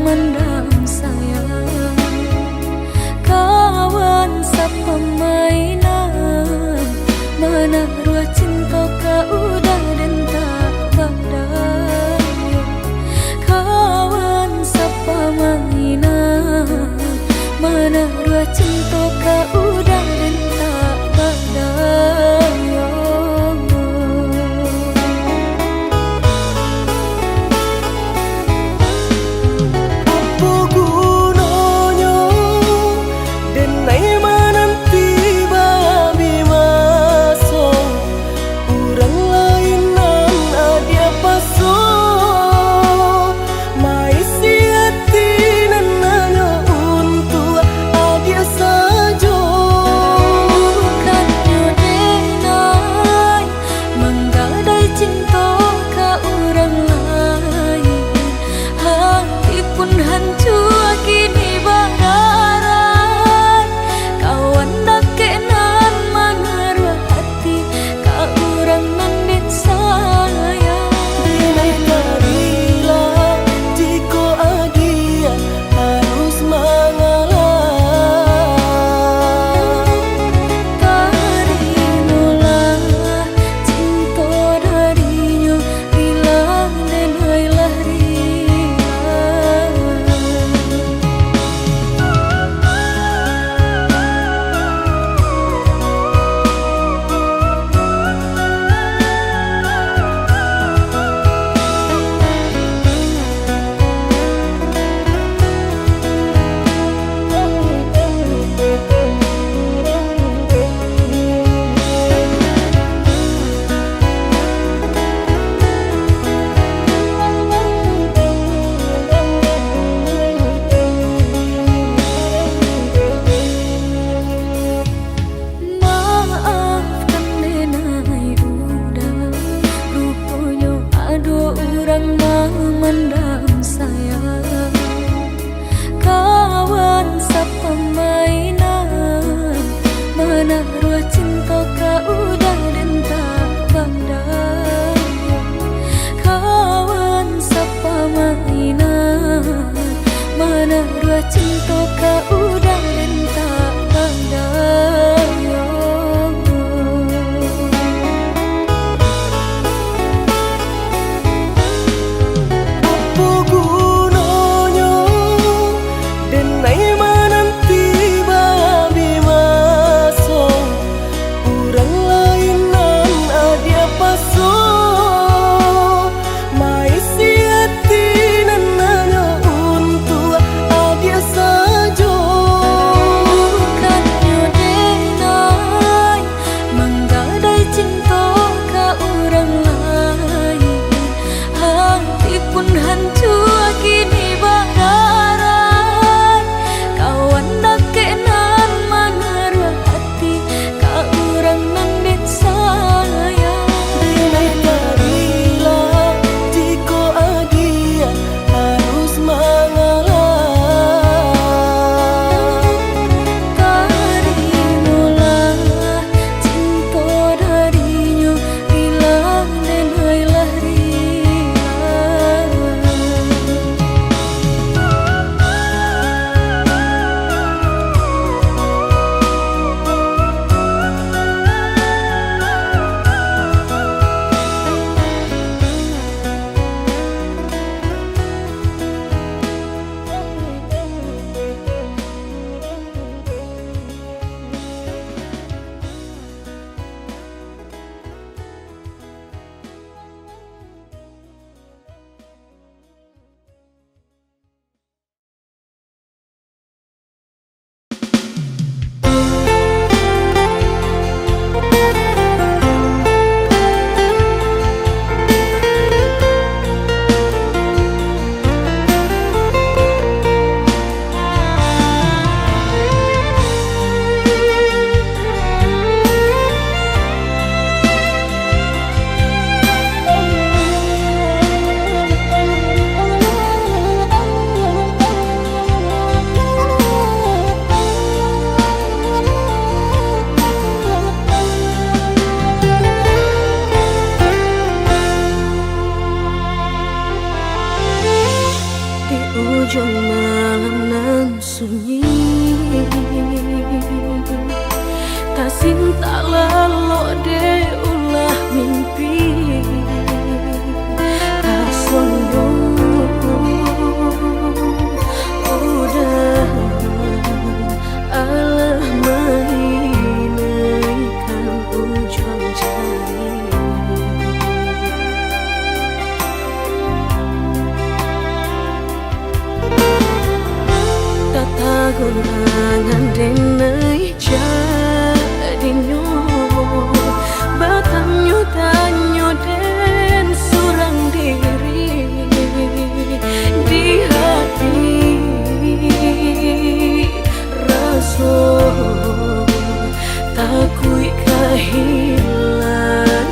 memandang saya. Kawan sepemainan, mana ruah cinta kau udah dan tak berdaya. Kawan sepemainan, mana ruah cinta kau udah dan tak berdaya. Memandang saya. Kawan sepemainan, mana ruah cinta kau udah dan tak berdaya. Kawan sepemainan, mana ruah cinta kau udah dan tak berdaya. ujung malam nan sunyi, tak cinta lalu de ulah mimpi, tak sombong udah Allah menginaikan ujung jari. Gurangan denai jadinya batanyo tanyo den surang diri di hati rasa takui kehilangan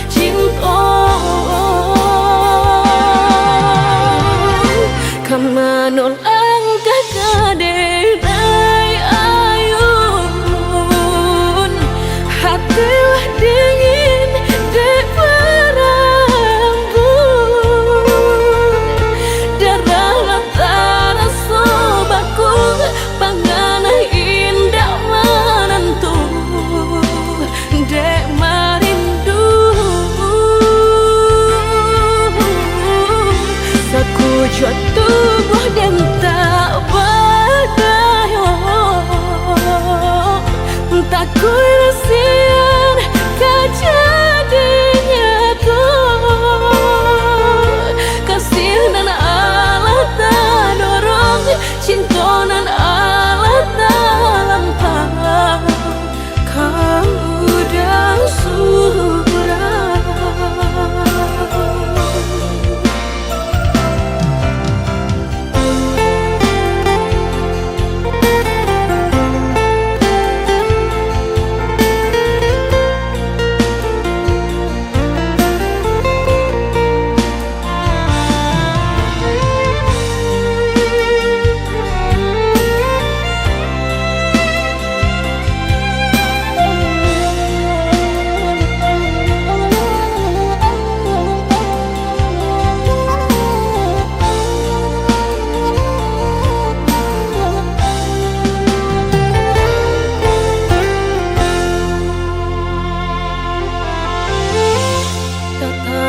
cinta kemanol kadai ayun hatilah dingin dek berambut darah latara sobaku pangana indah menentu dek marindu sakujud tubuh dan tak tak kurasian kejadiannya tuh kasih nan Allah tak dorong cinta nan Allah tak lampau kau udah surah.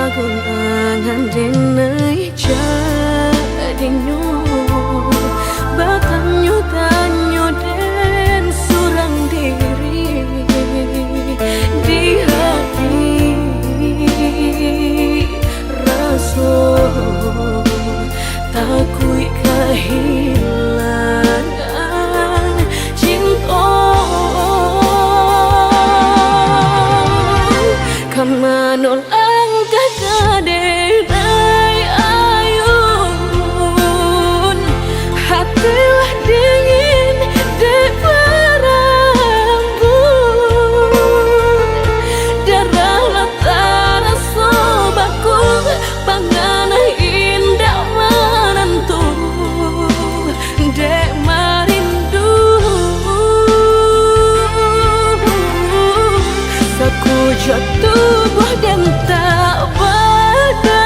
Gurangan denai jadinya batanyo tanyo den surang diri di hati rasa takui kehilangan cinta kemanol kadai ayun hatilah dingin dek berambut darah latara sobaku pangana indah menentu dek marindu sakujud tubuh dan tak berdaya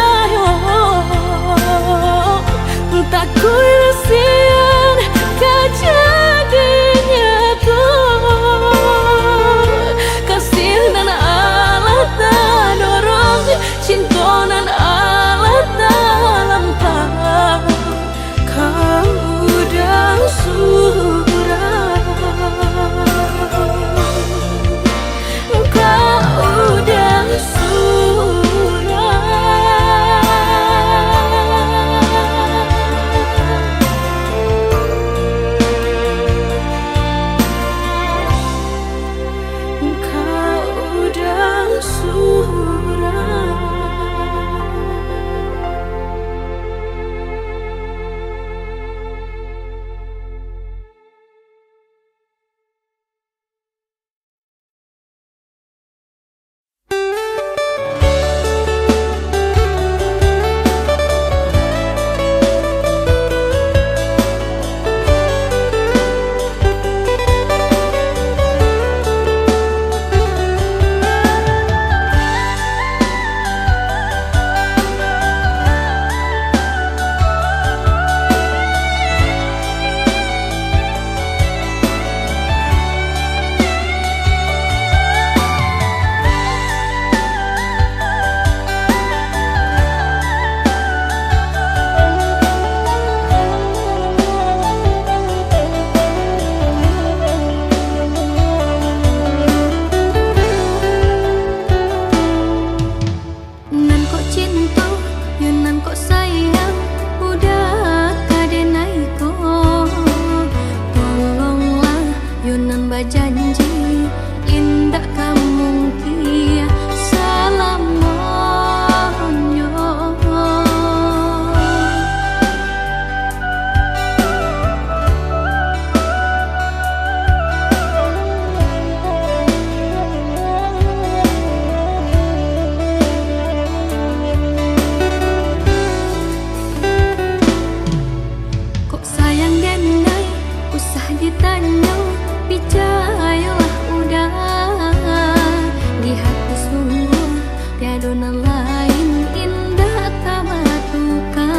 dona lain indah tabatuka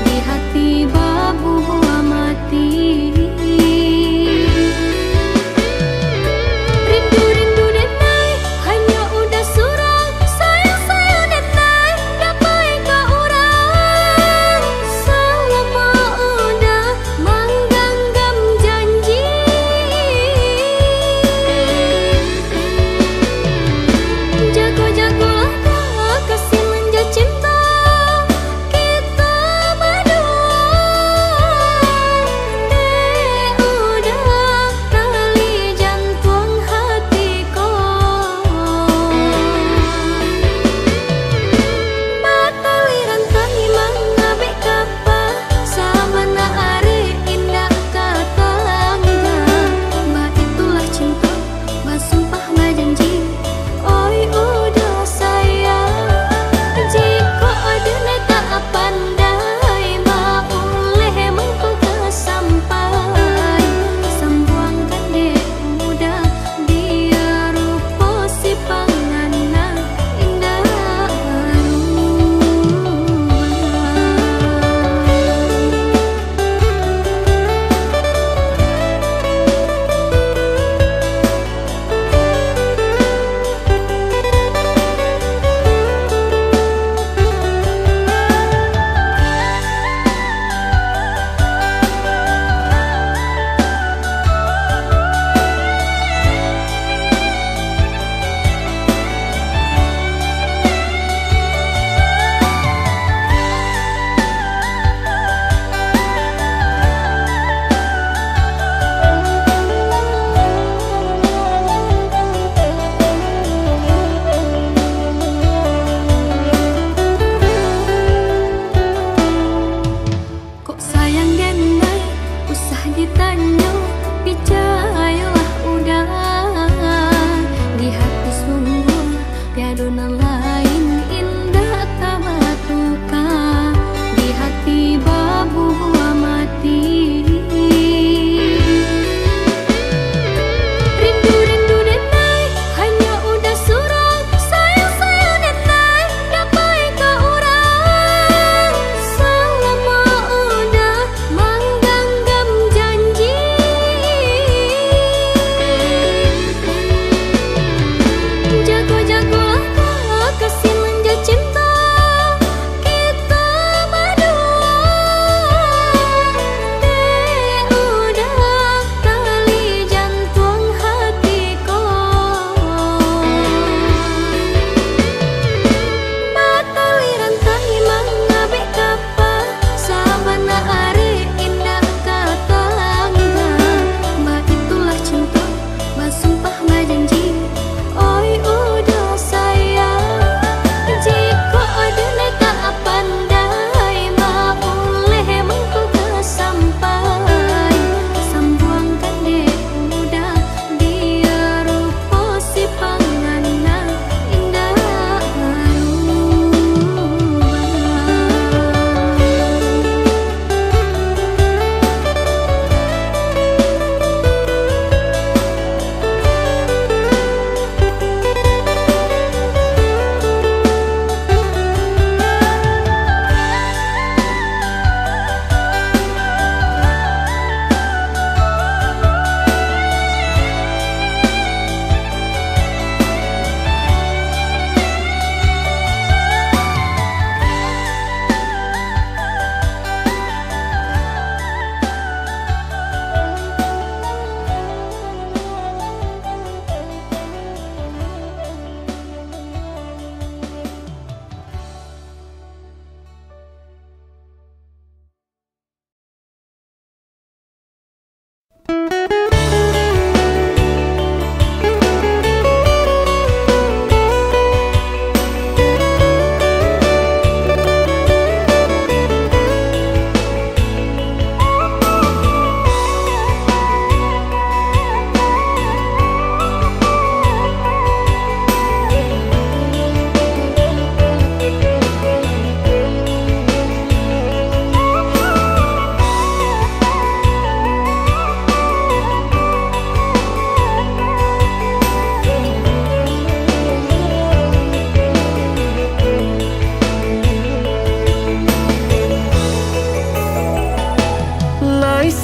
di hati babu buah mati. Rindu-rindu denai hanya udah surang, sayang-sayang denai dapai ka urang. Selama udah menggenggam janji, jago-jagolah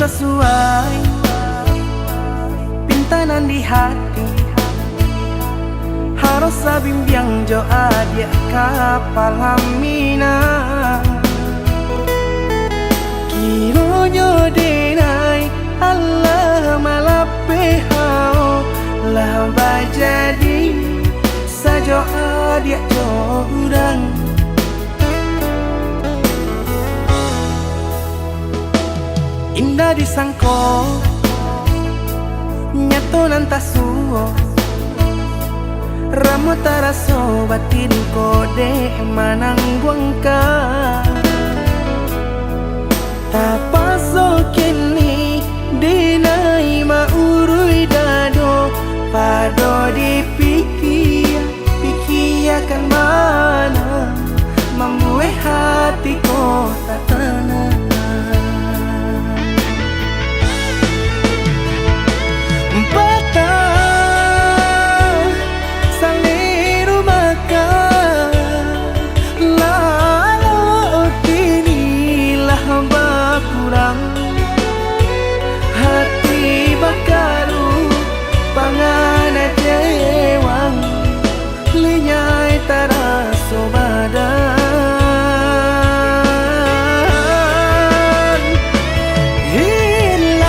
sesuai pintanan di hati. Harus sabimbiang jo adia kapal hamina. Kironyo denai Allah malape hao lah bajadi sajo adia jo urang. Indah disangko nyato nantasuo Ramo taraso batin kode manangguang ka. Tapaso kini dinai maurui dado pado dipikir pikiakan mana membuat hatiku tak tenang. Hati bakaru pangana jewang linyai taraso badan. Hilang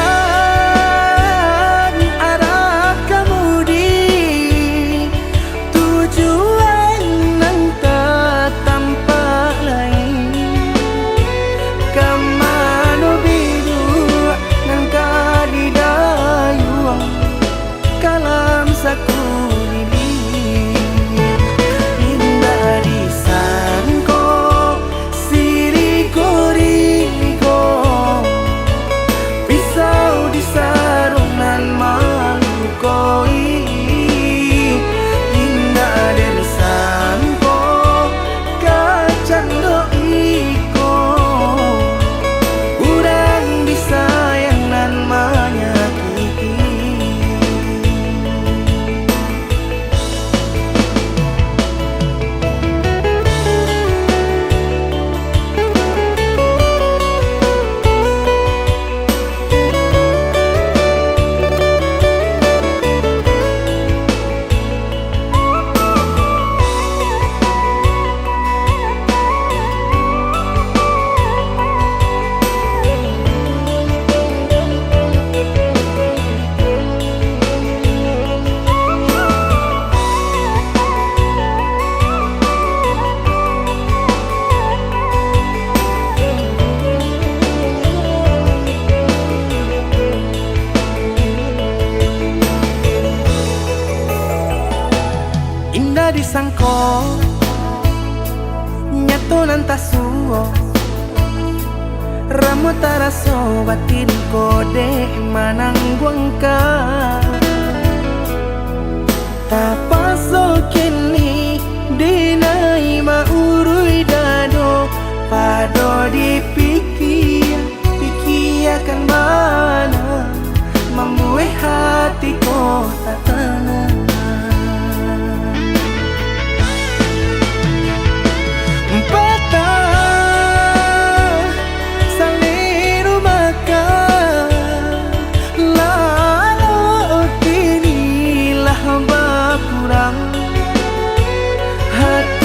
arah kemudi tujuan nang tak tampak lain. Kamano biru nang kadidayuang kalam sakulili. Indah disangko siriko-riko pisau di sarungan malukoi. Indah disangko kacang doiko urang disayang nan menyakiti. Indah disangko nyato nantasuo Ramo taraso batin kode manangguang ka. Tapaso kini dinai maurui dado pado dipikir pikiakan mana membuat hatiku tak tenang. Hati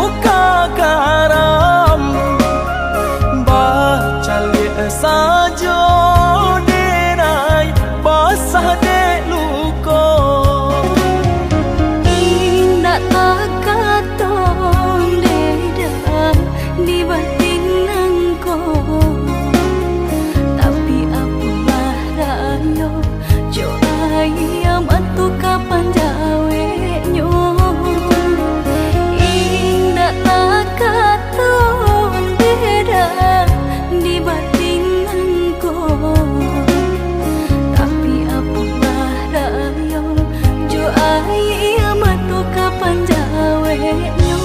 mangko kakaram baca liat saja denai basah dek luko indah tak katon dedah di batin nangko tapi apalah rayo jo ayam atu kapan jawe nyo indah tak katon dedah di batin nangko tapi apalah rayo jo ayam atu kapan jawe nyo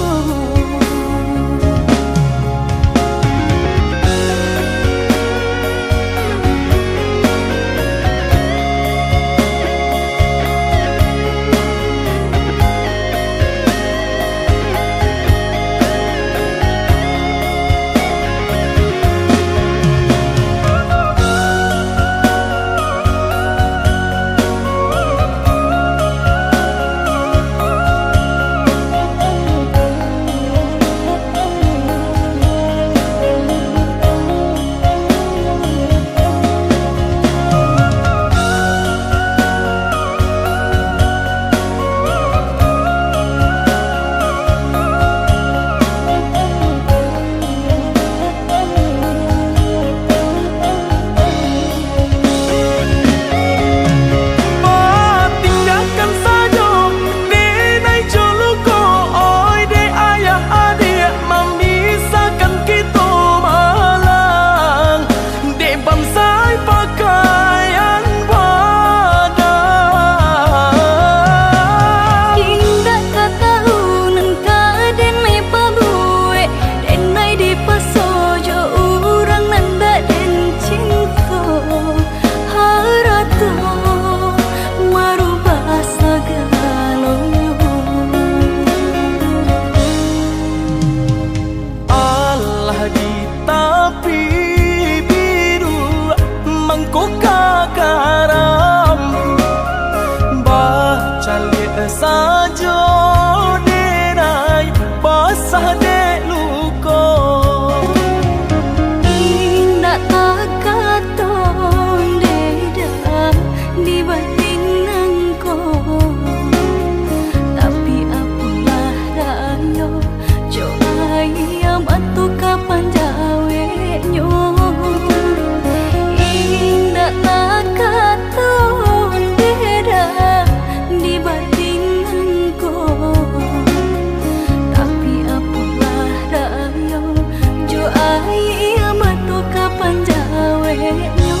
saja denai basah dek luko indah tak katon dedah di batin nangko tapi apalah rayo jo ayam atu kapan jawe nyo indah tak katon dedah di batin tapi apalah rayo jo ayam atu kapan jawe nyo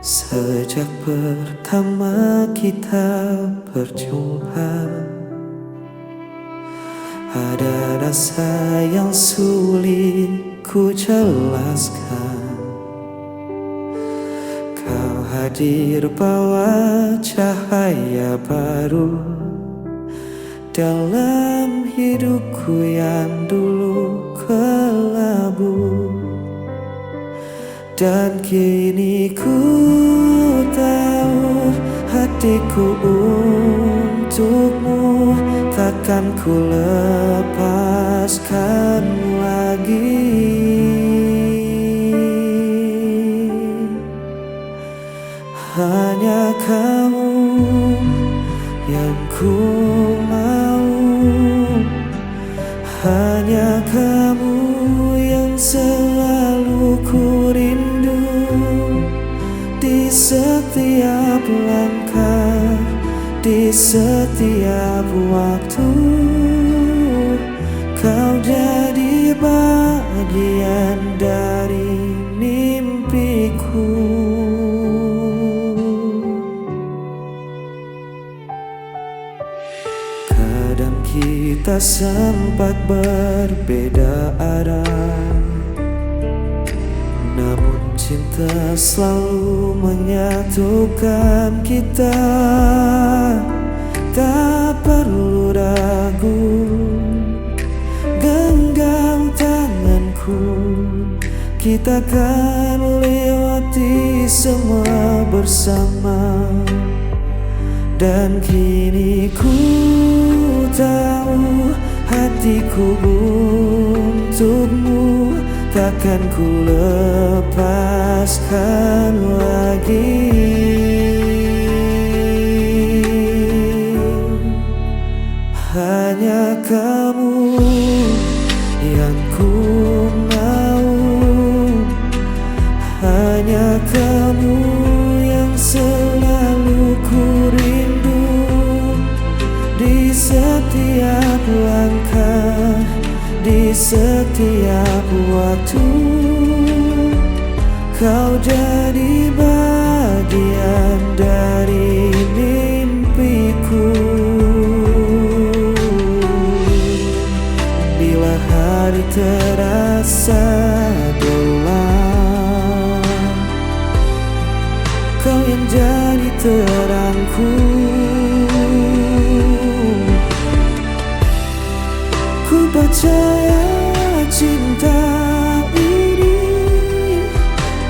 Sejak pertama kita berjumpa, ada rasa yang sulit ku jelaskan. Kau hadir bawa cahaya baru dalam hidupku yang dulu kelabu. Dan kini ku tahu hatiku untukmu takkan ku lepaskan lagi. Hanya kamu yang ku mau, hanya kamu yang selalu ku rindu. Di setiap langkah, di setiap waktu, kau jadi bagianku. bagian dari mimpiku. Kadang kita sempat berbeda arah, namun cinta selalu menyatukan kita. Tak perlu ragu, genggam tanganku, kita akan lewati semua bersama. Dan kini ku tahu hatiku untukmu takkan ku lepaskan lagi. Hanya kamu yang ku mau, hanya kamu yang selalu ku rindu. Di setiap langkah, di setiap waktu, kau jadi bagian dari mimpiku. Bila hari terasa gelap, kau yang jadi terangku. Ku percaya cinta ini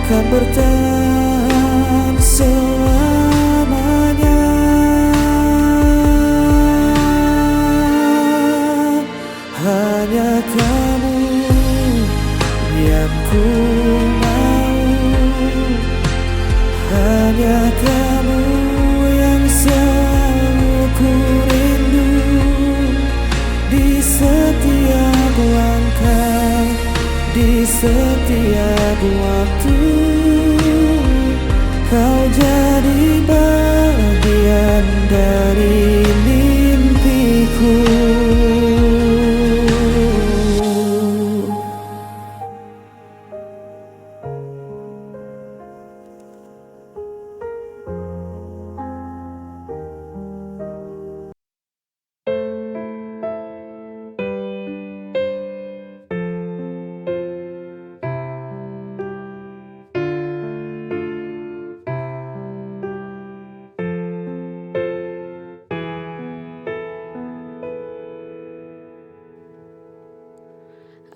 kan bertahan selamanya. Hanya kamu yang ku mau, hanya kamu yang selalu ku rindu. Di setiap langkah, di setiap waktu, kau jadi bagian dari mimpiku.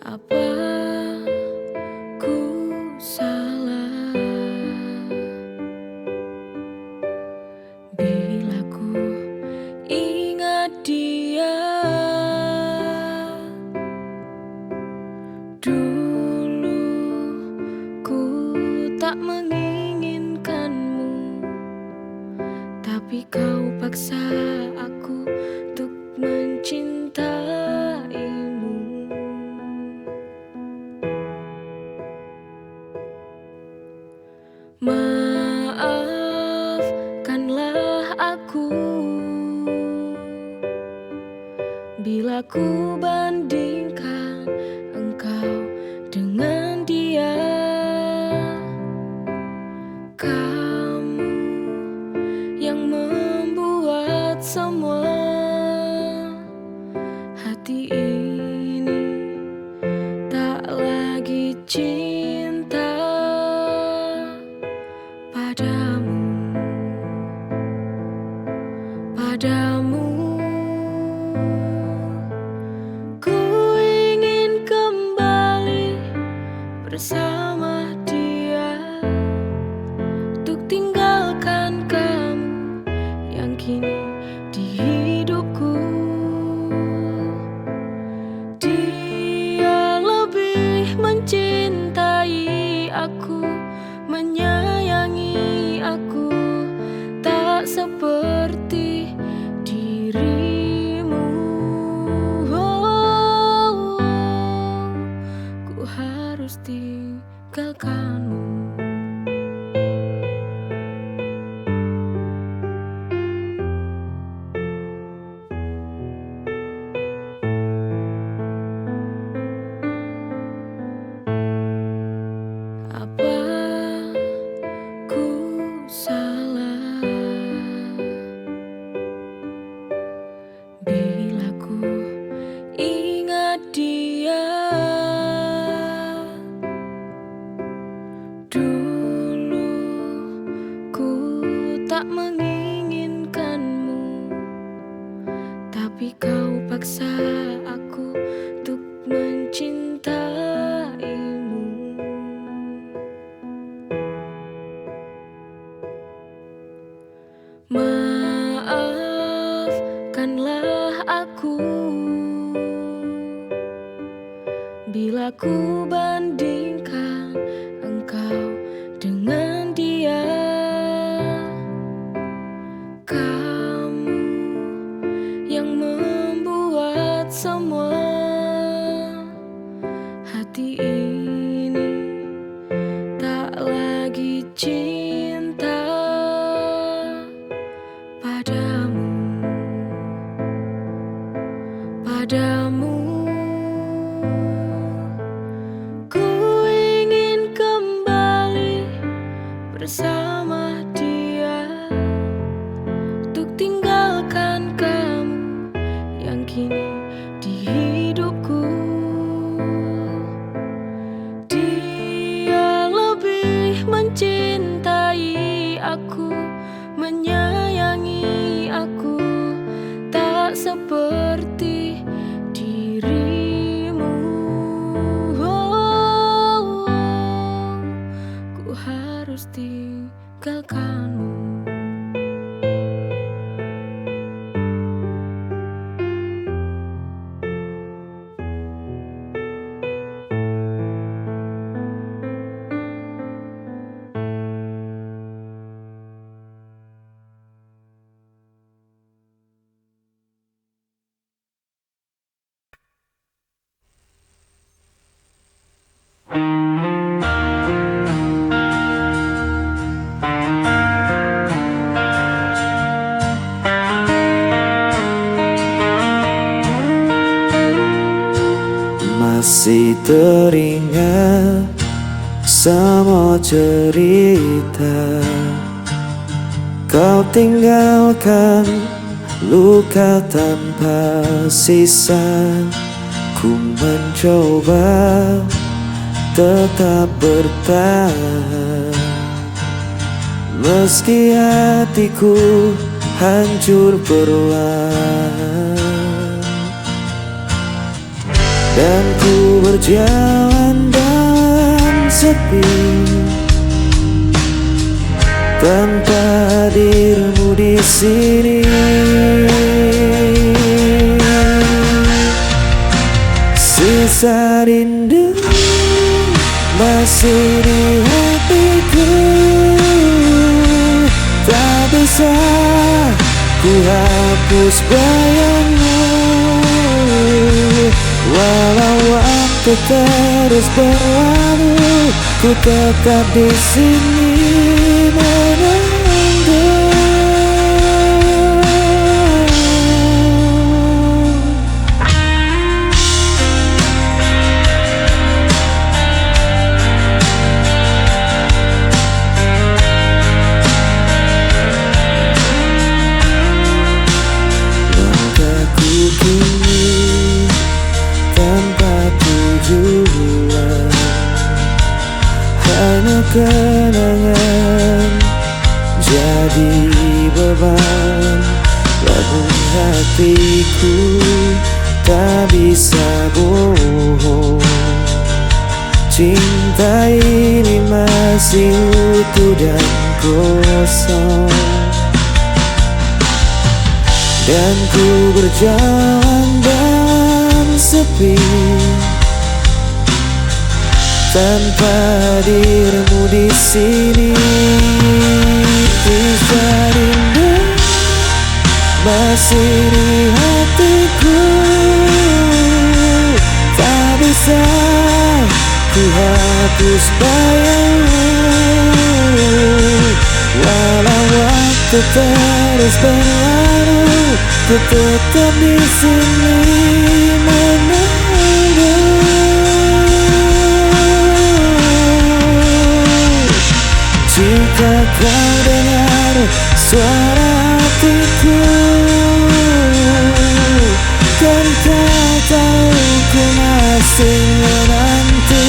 Apa ku salah bila ku ingat dia? Dulu ku tak menginginkanmu, tapi kau paksa aku untuk mencintaimu. Maafkanlah aku bila ku bandingkan engkau dengan dia. Kamu yang membuat semua hati ini tak lagi cinta padamu, padamu. Ku ingin kembali bersama dia, untuk tinggalkan kamu yang kini di hidupku. Dia lebih mencintai aku, menyayangi aku, tak seperti dirimu. Ku harus tinggalkanmu. Bila ku bandingkan engkau dengan dia, kamu yang membuat semua hati ini tak lagi cinta padamu, padamu. Ku ingin kembali bersama dia, untuk tinggalkan kamu yang kini di hidupku. Dia lebih mencintai aku, menyayangi aku, tak seperti dirimu. Ku harus tinggalkanmu. Masih teringat semua cerita, kau tinggalkan luka tanpa sisa. Ku mencoba tetap bertahan, meski hatiku hancur perlahan. Dan ku berjalan dalam sepi, tanpa hadirmu di sini. Sisa rindu masih di hatiku, tak bisa ku hapus bayangmu. Walau waktu terus berlalu, ku tetap di sini menunggu. Langkahku kini tanpa tujuan, hanya kenangan jadi beban. Namun hatiku tak bisa bohong, cinta ini masih utuh dan kosong. Dan ku berjalan dalam sepi, tanpa hadirmu di sini. Sisa rindu masih di hatiku, tak bisa ku hapus bayangmu. Walau waktu terus berlalu, ku tetap di sini menunggu. Jika kau dengar suara hatiku, kan kau tahu ku masih menanti.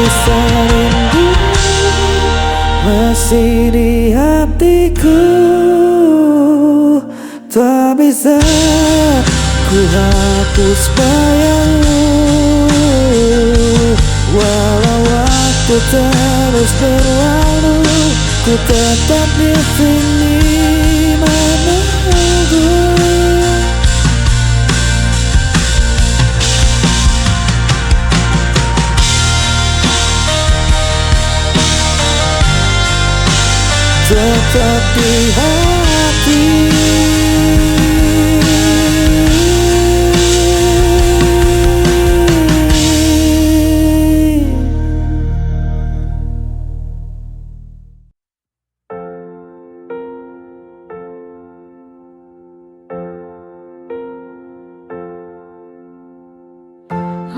rasa rindu masih di hatiku. Tak bisa ku hapus bayangmu, walau waktu terus berlalu, ku tetap di sini menunggu. Tetap di hati.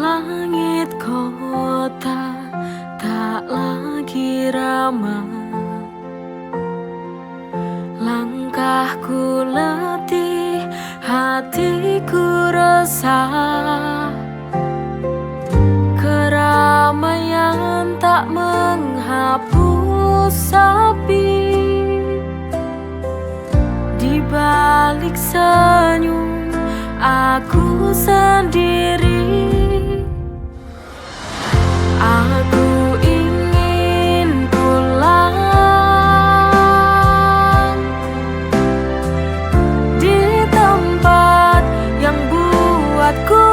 Langit kota tak lagi ramai, langkahku letih, hatiku resah. Keramaian tak menghapus sepi, di balik senyum aku sendiri. Aku ingin pulang di tempat yang buatku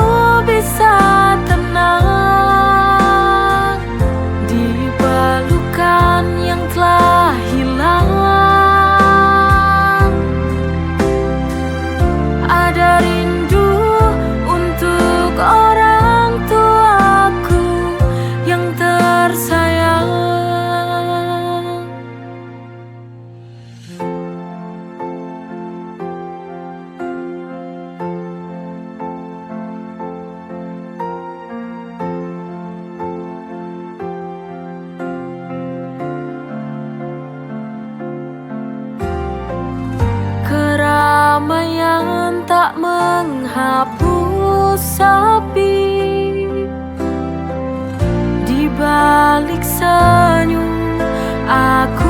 bisa tenang, di pelukan yang telah hilang. Ada rindu untuk orang tuaku yang tersayang. Keramaian tak menghapus sepi, di balik senyum aku